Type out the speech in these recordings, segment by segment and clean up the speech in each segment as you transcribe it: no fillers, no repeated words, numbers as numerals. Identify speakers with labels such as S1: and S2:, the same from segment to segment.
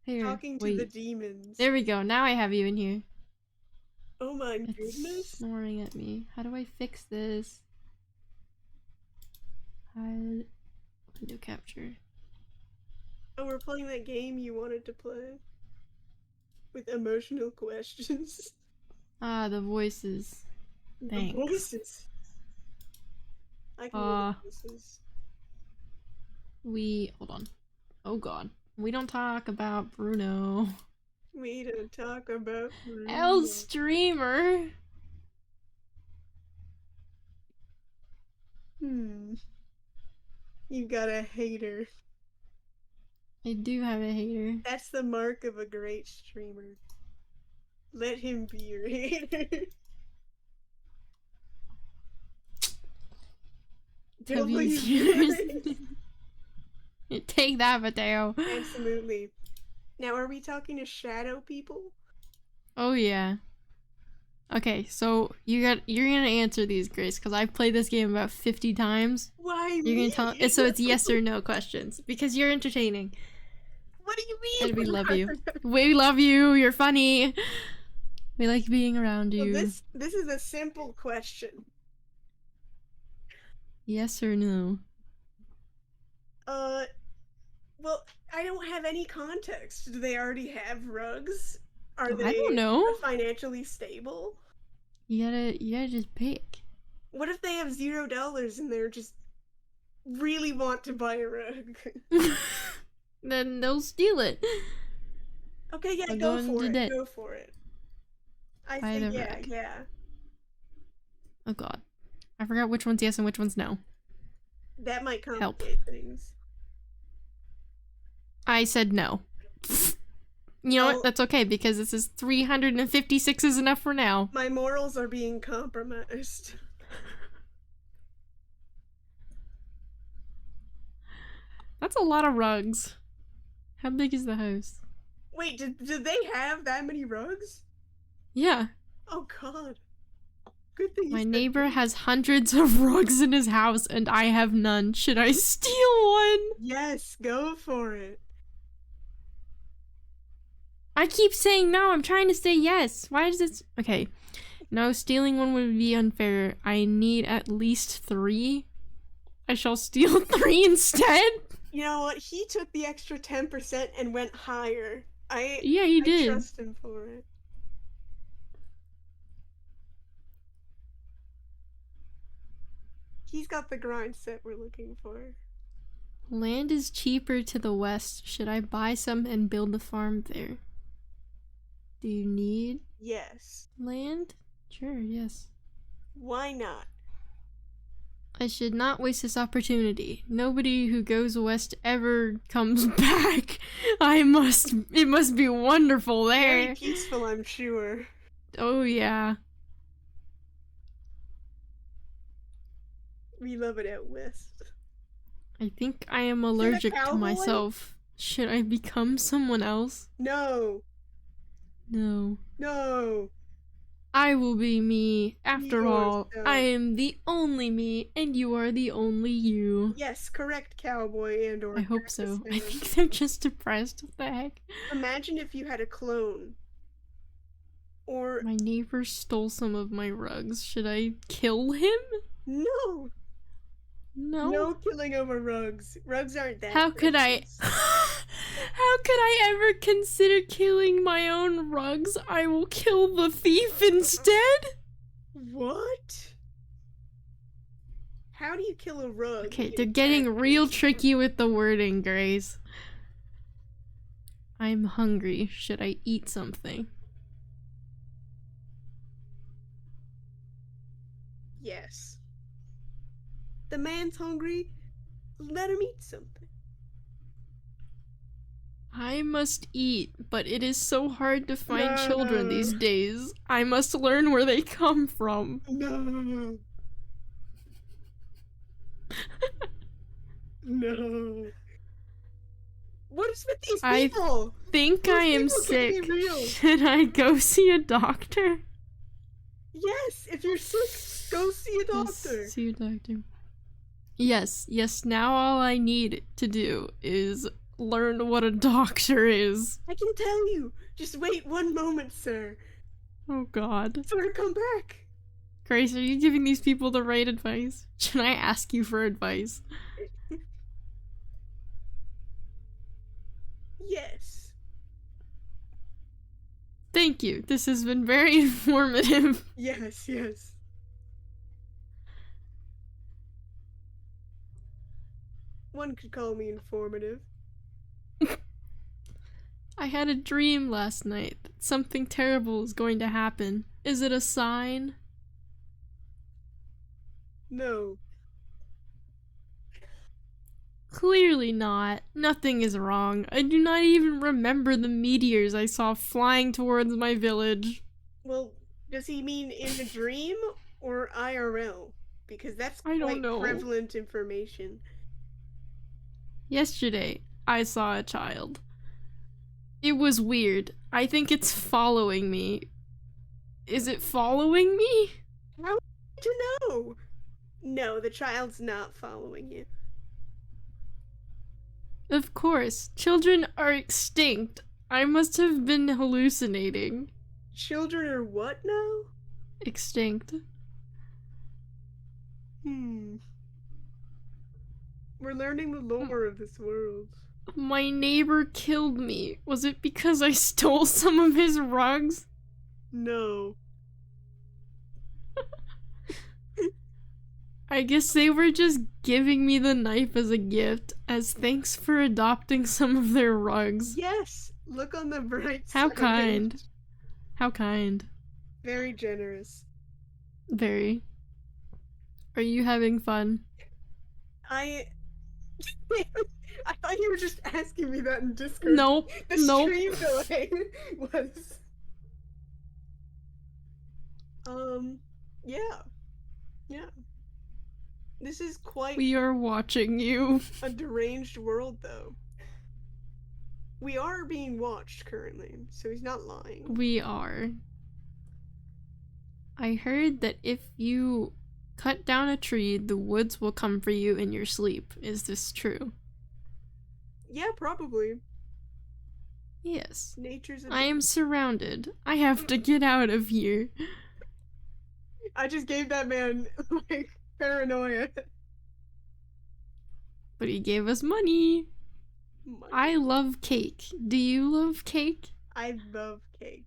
S1: Here,
S2: Talking to the demons.
S1: There we go. Now I have you in here.
S2: Oh my
S1: It's
S2: goodness.
S1: snoring at me. How do I fix this? Hide window capture.
S2: Oh, we're playing that game you wanted to play. With emotional questions.
S1: Ah, the voices. Thanks.
S2: The voices. I can hear the voices.
S1: Hold on. Oh god. We don't talk about Bruno.
S2: We don't talk about Bruno.
S1: L streamer.
S2: You got a hater.
S1: I do have a hater.
S2: That's the mark of a great streamer. Let him be your hater.
S1: Take that, Mateo.
S2: Absolutely. Now, are we talking to shadow people?
S1: Oh yeah. Okay, so you're gonna answer these, Grace, because I've played this game about 50 times.
S2: Why
S1: You're
S2: me?
S1: gonna tell, so it's yes or no questions because you're entertaining.
S2: What do you mean?
S1: And we love you. We love you. You're funny. We like being around you.
S2: Well, this is a simple question.
S1: Yes or no?
S2: Well, I don't have any context. Do they already have rugs? Are they
S1: I don't know.
S2: Financially stable?
S1: You gotta just pick.
S2: What if they have $0 and they're just really want to buy a rug?
S1: Then they'll steal it.
S2: Okay, yeah, go for it. Go for it. I say yeah, yeah.
S1: Oh god. I forgot which one's yes and which one's no.
S2: That might complicate things.
S1: I said no. You know what? That's okay because this is 356 is enough for now.
S2: My morals are being compromised.
S1: That's a lot of rugs. How big is the house?
S2: Wait, did they have that many rugs?
S1: Yeah.
S2: Oh god. Good thing
S1: my neighbor has hundreds of rugs in his house and I have none. Should I steal one?
S2: Yes, go for it.
S1: I keep saying no. I'm trying to say yes. Why does it? Okay. No, stealing one would be unfair. I need at least 3. I shall steal 3 instead.
S2: You know what? He took the extra 10% and went higher.
S1: Yeah, he did.
S2: I trust him for it. He's got the grind set we're looking for.
S1: Land is cheaper to the west. Should I buy some and build a farm there? Do you need land? Sure, yes.
S2: Why not?
S1: I should not waste this opportunity. Nobody who goes west ever comes back. It must be wonderful there.
S2: Very peaceful, I'm sure.
S1: Oh yeah.
S2: We love it out west.
S1: I think I am allergic to myself. Should I become someone else?
S2: No.
S1: No.
S2: No.
S1: I will be me. After all, I am the only me, and you are the only you.
S2: Yes, correct, cowboy and or.
S1: I hope so. I think they're just depressed. What the heck?
S2: Imagine if you had a clone. Or
S1: my neighbor stole some of my rugs. Should I kill him?
S2: No.
S1: No.
S2: No killing over rugs. Rugs aren't that.
S1: How could I? How could I ever consider killing my own rugs? I will kill the thief instead.
S2: What? How do you kill a rug?
S1: Okay, they're getting real tricky with the wording, Grace. I'm hungry. Should I eat something?
S2: Yes. The man's hungry. Let him eat something.
S1: I must eat, but it is so hard to find children these days. I must learn where they come from.
S2: No. No. What is with these people?
S1: I think I am sick. Should I go see a doctor?
S2: Yes, if you're sick, go see a doctor.
S1: Yes, see a doctor. Yes, now all I need to do is learn what a doctor is.
S2: I can tell you. Just wait one moment, sir.
S1: Oh god.
S2: Sir, come back.
S1: Grace, are you giving these people the right advice? Should I ask you for advice?
S2: Yes.
S1: Thank you. This has been very informative.
S2: Yes, yes. One could call me informative.
S1: I had a dream last night that something terrible is going to happen. Is it a sign?
S2: No.
S1: Clearly not. Nothing is wrong. I do not even remember the meteors I saw flying towards my village.
S2: Well, does he mean in a dream or IRL? Because that's
S1: I don't
S2: quite
S1: know.
S2: prevalent information.
S1: Yesterday, I saw a child. It was weird. I think it's following me. Is it following me?
S2: How to know? No, the child's not following you.
S1: Of course. Children are extinct. I must have been hallucinating.
S2: Children are what now?
S1: Extinct.
S2: We're learning the lore of this world.
S1: My neighbor killed me. Was it because I stole some of his rugs?
S2: No.
S1: I guess they were just giving me the knife as a gift, as thanks for adopting some of their rugs.
S2: Yes! Look on the bright side.
S1: How kind. How kind.
S2: Very generous.
S1: Very. Are you having fun?
S2: I thought you were just asking me that in Discord.
S1: Nope.
S2: The
S1: Nope.
S2: stream delay was... yeah. Yeah. This is quite
S1: We are watching you.
S2: a deranged world, though. We are being watched currently, so he's not lying.
S1: We are. I heard that if you cut down a tree, the woods will come for you in your sleep. Is this true?
S2: Yeah, probably.
S1: Yes.
S2: Nature's a...
S1: I am surrounded. I have to get out of here.
S2: I just gave that man, like, paranoia.
S1: But he gave us money. I love cake. Do you love cake?
S2: I love cake.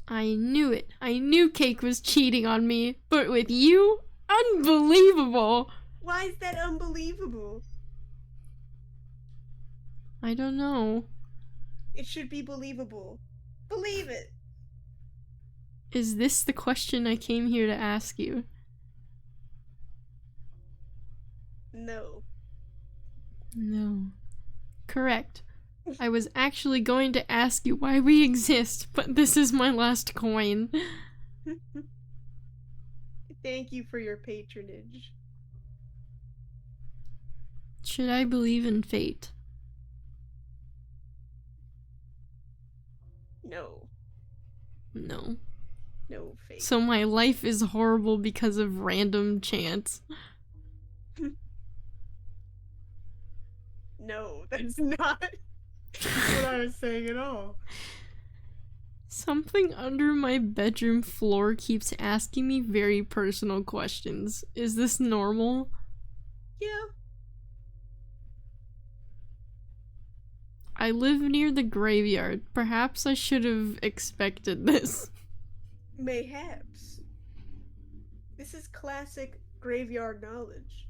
S1: I knew it. I knew cake was cheating on me. But with you? Unbelievable!
S2: Why is that unbelievable?
S1: I don't know.
S2: It should be believable. Believe it!
S1: Is this the question I came here to ask you?
S2: No.
S1: No. Correct. I was actually going to ask you why we exist, but this is my last coin.
S2: Thank you for your patronage.
S1: Should I believe in fate?
S2: No.
S1: No.
S2: No fate.
S1: So my life is horrible because of random chance.
S2: No, that's not what I was saying at all.
S1: Something under my bedroom floor keeps asking me very personal questions. Is this normal?
S2: Yeah.
S1: I live near the graveyard. Perhaps I should have expected this.
S2: Mayhaps. This is classic graveyard knowledge.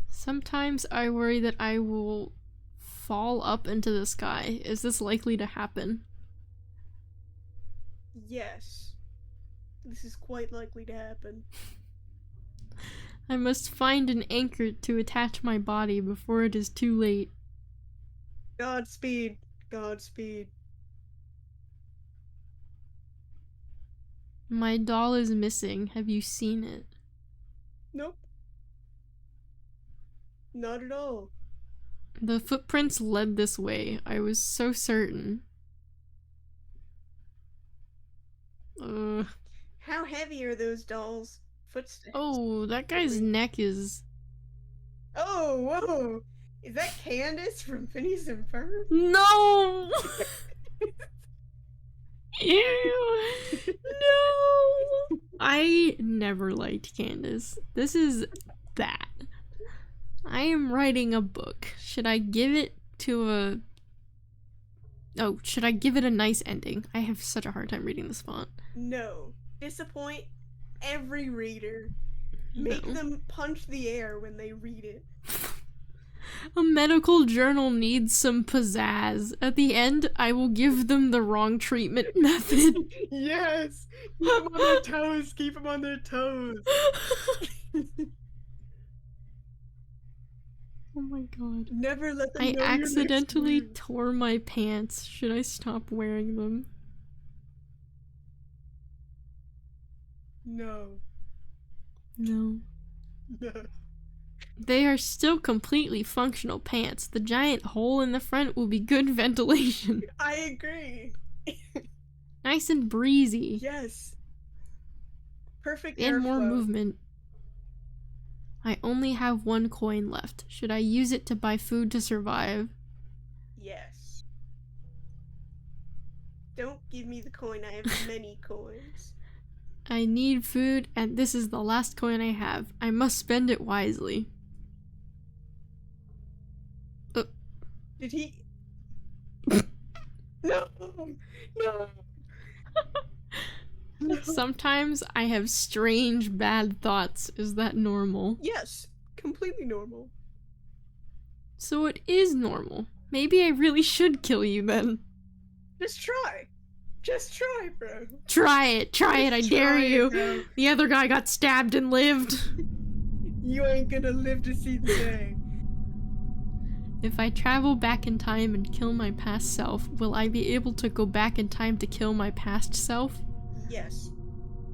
S1: Sometimes I worry that I will fall up into the sky. Is this likely to happen?
S2: Yes. This is quite likely to happen.
S1: I must find an anchor to attach my body before it is too late.
S2: Godspeed. Godspeed.
S1: My doll is missing. Have you seen it?
S2: Nope. Not at all.
S1: The footprints led this way. I was so certain.
S2: How heavy are those dolls' footsteps?
S1: Oh, that guy's neck is...
S2: Oh, whoa! Is that Candace from Phineas and Ferb?
S1: No! Ew! No! I never liked Candace. This is bad. I am writing a book. Should I give it to a... Oh, should I give it a nice ending? I have such a hard time reading this font.
S2: No. Disappoint every reader. Make
S1: No.
S2: them punch the air when they read it.
S1: A medical journal needs some pizzazz. At the end, I will give them the wrong treatment method.
S2: Yes! Keep them on their toes! Keep them on their toes!
S1: Oh my god.
S2: Never let them
S1: I
S2: know your next
S1: accidentally
S2: move.
S1: tore my pants. Should I stop wearing them?
S2: No.
S1: No.
S2: No.
S1: They are still completely functional pants. The giant hole in the front will be good ventilation.
S2: I agree.
S1: Nice and breezy.
S2: Yes. Perfect
S1: And more
S2: airflow.
S1: movement. I only have 1 coin left. Should I use it to buy food to survive?
S2: Yes. Don't give me the coin. I have many coins.
S1: I need food, and this is the last coin I have. I must spend it wisely.
S2: Did he? No! No! No.
S1: Sometimes I have strange, bad thoughts. Is that normal?
S2: Yes, completely normal.
S1: So it is normal. Maybe I really should kill you then.
S2: Just try. Just try, bro.
S1: Try it, I
S2: Just
S1: dare
S2: try it,
S1: you.
S2: bro.
S1: The other guy got stabbed and lived.
S2: You ain't gonna live to see the day.
S1: If I travel back in time and kill my past self, will I be able to go back in time to kill my past self?
S2: Yes.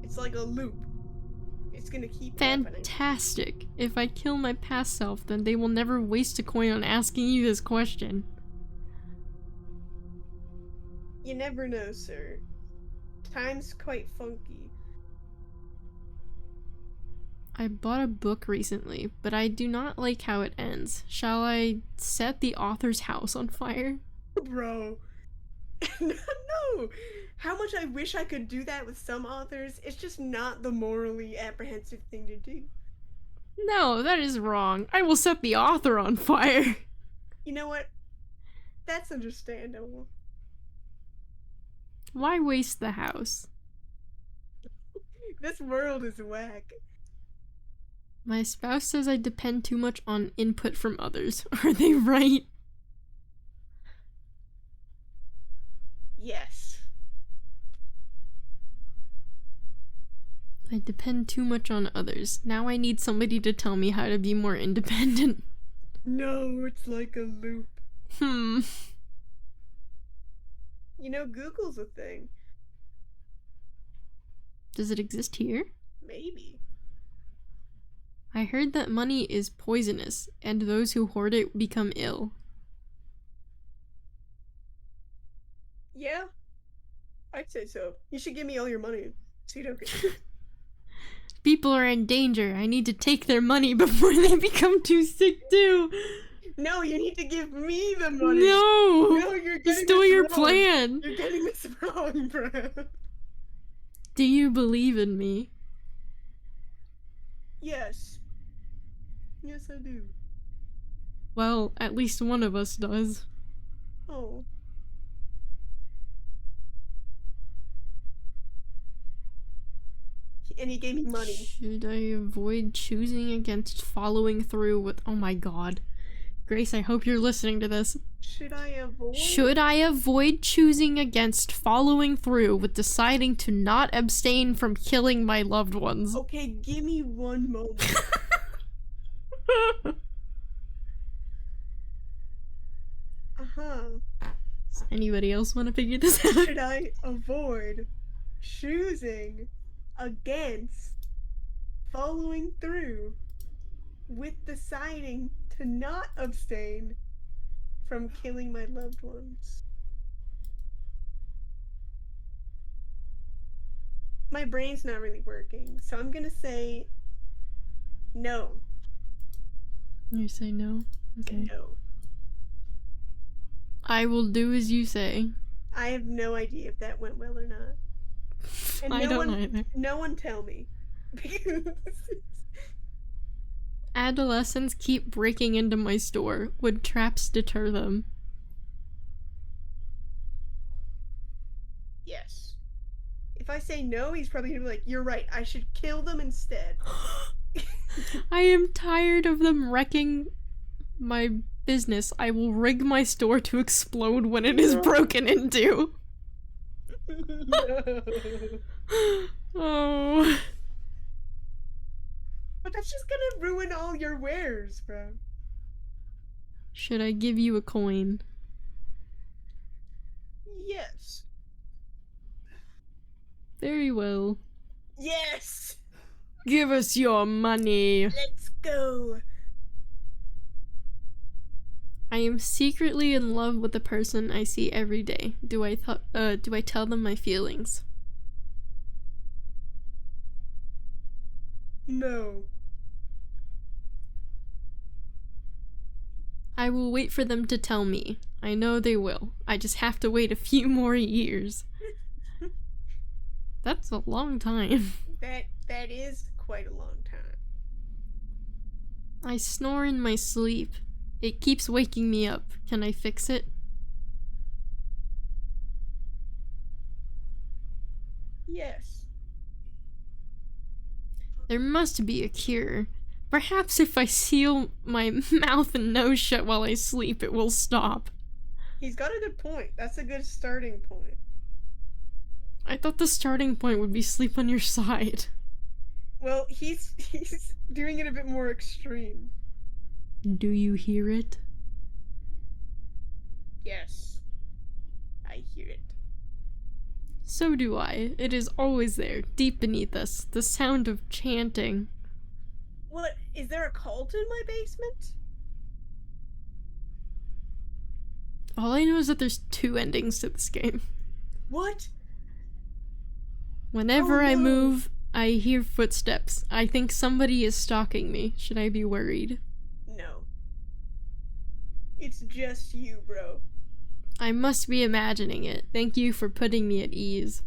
S2: It's like a loop. It's gonna keep happening.
S1: Fantastic. If I kill my past self, then they will never waste a coin on asking you this question.
S2: You never know, sir. Time's quite funky.
S1: I bought a book recently, but I do not like how it ends. Shall I set the author's house on fire?
S2: Bro. No! How much I wish I could do that with some authors. It's just not the morally apprehensive thing to do.
S1: No, that is wrong. I will set the author on fire.
S2: You know what? That's understandable.
S1: Why waste the house?
S2: This world is whack.
S1: My spouse says I depend too much on input from others. Are they right?
S2: Yes.
S1: I depend too much on others. Now I need somebody to tell me how to be more independent.
S2: No, it's like a loop.
S1: Hmm.
S2: You know, Google's a thing.
S1: Does it exist here?
S2: Maybe.
S1: I heard that money is poisonous, and those who hoard it become ill.
S2: Yeah. I'd say so. You should give me all your money. So you don't get...
S1: People are in danger. I need to take their money before they become too sick too.
S2: No, you need to give me the money.
S1: No!
S2: No, you're
S1: You
S2: getting
S1: stole
S2: this
S1: your
S2: wrong.
S1: plan.
S2: You're getting this wrong, bro.
S1: Do you believe in me?
S2: Yes. Yes, I do.
S1: Well, at least one of us does.
S2: Oh. And he gave me money.
S1: Should I avoid choosing against following through with— oh my god. Grace, I hope you're listening to this.
S2: Should I avoid?
S1: Should I avoid choosing against following through with deciding to not abstain from killing my loved ones?
S2: Okay, give me one moment. Uh-huh.
S1: Does anybody else want to figure this out?
S2: Should I avoid choosing against following through with deciding to not abstain from killing my loved ones? My brain's not really working, so I'm gonna say no.
S1: You say no? Okay.
S2: No.
S1: I will do as you say.
S2: I have no idea if that went well or not. And
S1: I don't either.
S2: no one tell me.
S1: Adolescents keep breaking into my store. Would traps deter them?
S2: Yes. If I say no, he's probably gonna be like, "You're right, I should kill them instead."
S1: I am tired of them wrecking my business. I will rig my store to explode when it is broken into.
S2: No.
S1: Oh.
S2: But that's just gonna ruin all your wares, bro.
S1: Should I give you a coin?
S2: Yes.
S1: Very well.
S2: Yes!
S1: Give us your money.
S2: Let's go.
S1: I am secretly in love with the person I see every day. Do I tell them my feelings?
S2: No.
S1: I will wait for them to tell me. I know they will. I just have to wait a few more years. That's a long time.
S2: That is quite a long time.
S1: I snore in my sleep. It keeps waking me up. Can I fix it?
S2: Yes.
S1: There must be a cure. Perhaps if I seal my mouth and nose shut while I sleep, it will stop.
S2: He's got a good point. That's a good starting point.
S1: I thought the starting point would be sleep on your side.
S2: Well, he's doing it a bit more extreme.
S1: Do you hear it?
S2: Yes. I hear it.
S1: So do I. It is always there, deep beneath us, the sound of chanting.
S2: What? Is there a cult in my basement?
S1: All I know is that there's 2 endings to this game.
S2: What?
S1: Whenever
S2: Oh,
S1: I
S2: no.
S1: move, I hear footsteps. I think somebody is stalking me. Should I be worried?
S2: No. It's just you, bro.
S1: I must be imagining it. Thank you for putting me at ease.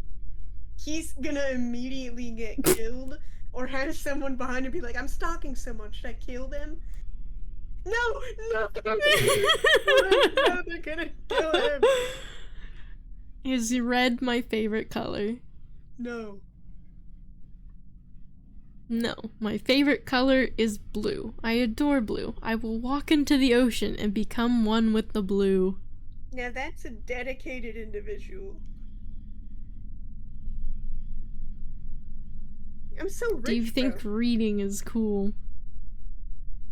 S2: He's gonna immediately get killed, or have someone behind him be like, "I'm stalking someone. Should I kill them?" No! No! No, they're gonna kill him!
S1: Is red my favorite color?
S2: No.
S1: No, my favorite color is blue. I adore blue. I will walk into the ocean and become one with the blue.
S2: Now that's a dedicated individual. I'm so rich,
S1: Do you think
S2: bro.
S1: reading is cool?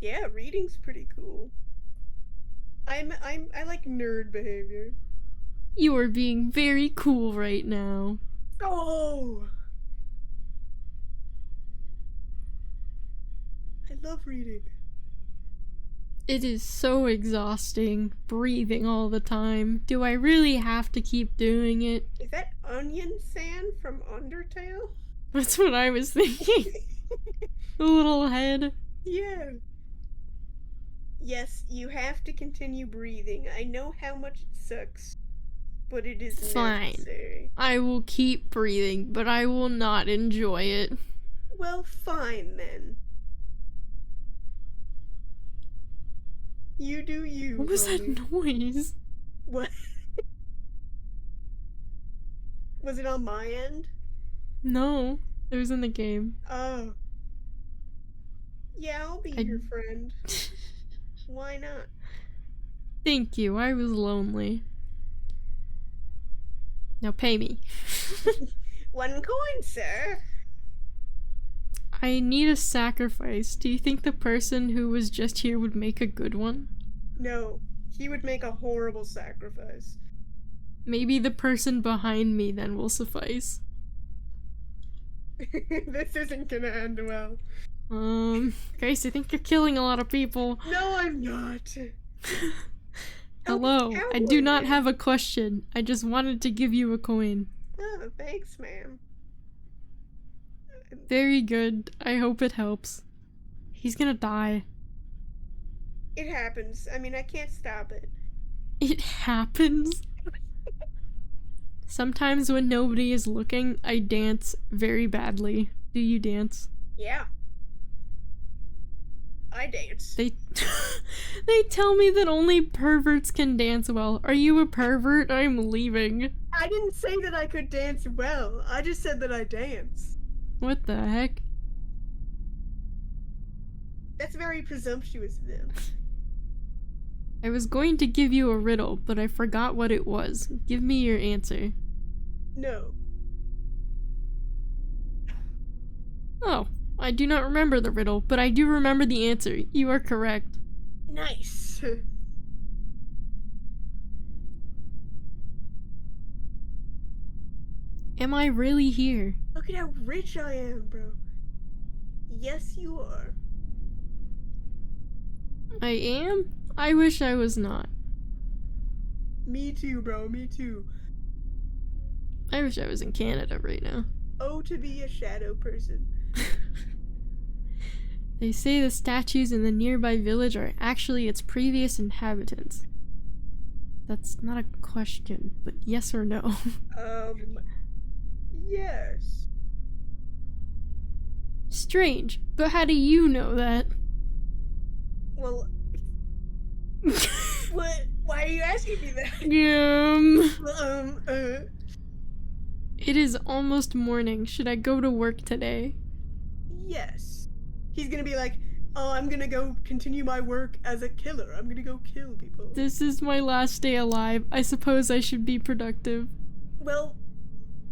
S2: Yeah, reading's pretty cool. I like nerd behavior.
S1: You are being very cool right now.
S2: Oh! I love reading.
S1: It is so exhausting, breathing all the time. Do I really have to keep doing it?
S2: Is that onion sand from Undertale?
S1: That's what I was thinking. The little head.
S2: Yeah. Yes, you have to continue breathing. I know how much it sucks, but it is
S1: Fine.
S2: necessary.
S1: I will keep breathing, but I will not enjoy it.
S2: Well, fine then. You do you.
S1: What was
S2: homie.
S1: that noise?
S2: What? Was it on my end?
S1: No, it was in the game.
S2: Oh. Yeah, I'll be your friend. Why not?
S1: Thank you, I was lonely. Now pay me.
S2: 1 coin, sir.
S1: I need a sacrifice. Do you think the person who was just here would make a good one?
S2: No, he would make a horrible sacrifice.
S1: Maybe the person behind me then will suffice.
S2: This isn't gonna end well.
S1: Grace, I think you're killing a lot of people.
S2: No, I'm not.
S1: Hello, I do not have a question. I just wanted to give you a coin.
S2: Oh, thanks, ma'am.
S1: Very good. I hope it helps. He's gonna die.
S2: It happens. I mean, I can't stop it.
S1: It happens. Sometimes when nobody is looking, I dance very badly. Do you dance?
S2: Yeah. I dance.
S1: They they tell me that only perverts can dance well. Are you a pervert? I'm leaving.
S2: I didn't say that I could dance well. I just said that I dance.
S1: What the heck?
S2: That's very presumptuous of them.
S1: I was going to give you a riddle, but I forgot what it was. Give me your answer.
S2: No.
S1: Oh, I do not remember the riddle, but I do remember the answer. You are correct.
S2: Nice.
S1: Am I really here?
S2: Look at how rich I am, bro. Yes, you are.
S1: I am? I wish I was not.
S2: Me too, bro. Me too.
S1: I wish I was in Canada right now.
S2: Oh, to be a shadow person.
S1: They say the statues in the nearby village are actually its previous inhabitants. That's not a question, but yes or no?
S2: Yes.
S1: Strange, but how do you know that?
S2: Well, what? Why are you asking me that?
S1: It is almost morning. Should I go to work today?
S2: Yes. He's gonna be like, oh, I'm gonna go continue my work as a killer. I'm gonna go kill people.
S1: This is my last day alive. I suppose I should be productive.
S2: Well,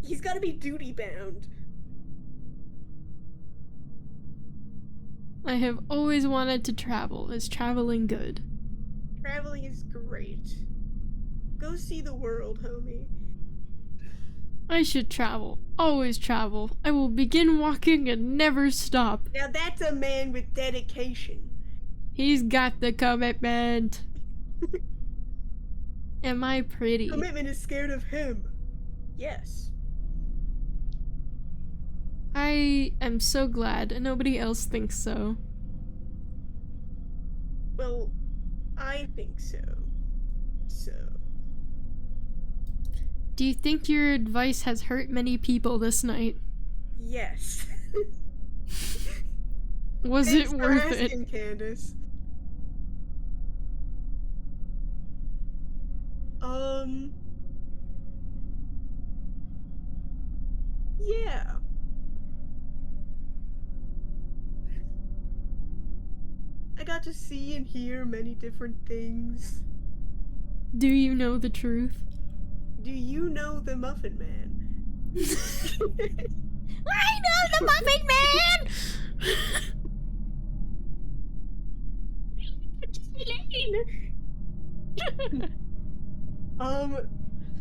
S2: he's gotta be duty bound.
S1: I have always wanted to travel. Is traveling good?
S2: Traveling is great. Go see the world, homie.
S1: I should travel. Always travel. I will begin walking and never stop.
S2: Now that's a man with dedication.
S1: He's got the commitment. Am I pretty?
S2: Commitment is scared of him. Yes.
S1: I am so glad nobody else thinks so.
S2: Well, I think so. So.
S1: Do you think your advice has hurt many people this night?
S2: Yes.
S1: Was
S2: Thanks
S1: it
S2: for
S1: worth it?
S2: asking, Candace. Yeah. I got to see and hear many different things.
S1: Do you know the truth?
S2: Do you know the Muffin Man?
S1: I know the Muffin Man!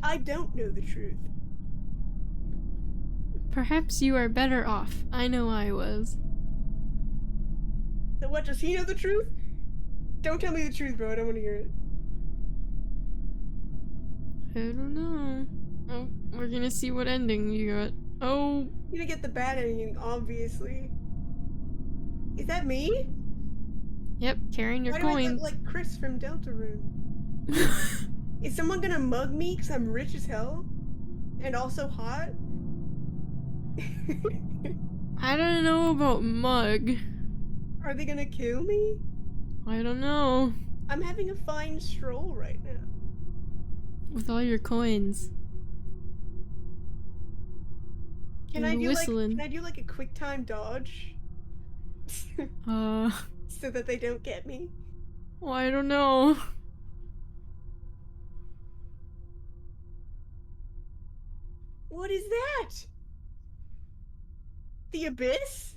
S2: I don't know the truth.
S1: Perhaps you are better off. I know I was.
S2: So what, does he know the truth? Don't tell me the truth, bro. I don't want to hear it.
S1: I don't know. Oh, we're gonna see what ending you got. Oh.
S2: You're gonna get the bad ending, obviously. Is that me?
S1: Yep, carrying your
S2: Why do I
S1: coins.
S2: look like Chris from Deltarune? Is someone gonna mug me because I'm rich as hell? And also hot?
S1: I don't know about mug.
S2: Are they gonna kill me?
S1: I don't know.
S2: I'm having a fine stroll right now.
S1: With all your coins.
S2: Can
S1: And
S2: I do
S1: whistling.
S2: like a quick time dodge? So that they don't get me?
S1: Well, I don't know.
S2: What is that? The abyss?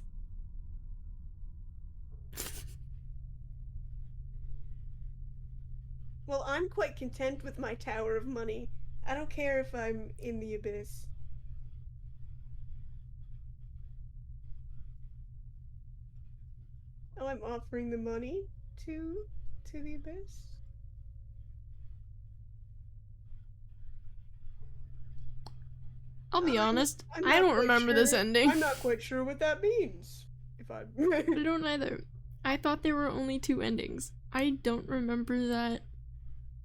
S2: Well, I'm quite content with my tower of money. I don't care if I'm in the abyss. Oh, I'm offering the money to the abyss?
S1: I'll be honest.
S2: I'm
S1: I
S2: not
S1: don't
S2: quite
S1: remember this
S2: sure-
S1: ending.
S2: I'm not quite sure what that means. If I
S1: I don't either. I thought there were only 2 endings. I don't remember that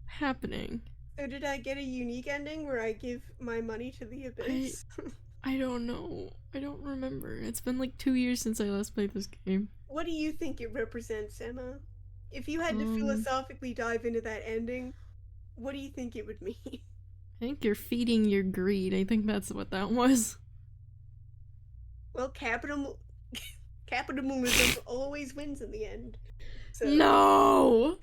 S1: happening.
S2: So did I get a unique ending where I give my money to the abyss?
S1: I don't know. I don't remember. It's been like 2 years since I last played this game.
S2: What do you think it represents, Emma? If you had to
S1: Um,
S2: philosophically dive into that ending, what do you think it would mean?
S1: I think you're feeding your greed. I think that's what that was.
S2: Well, capitalism always wins in the end. So
S1: No!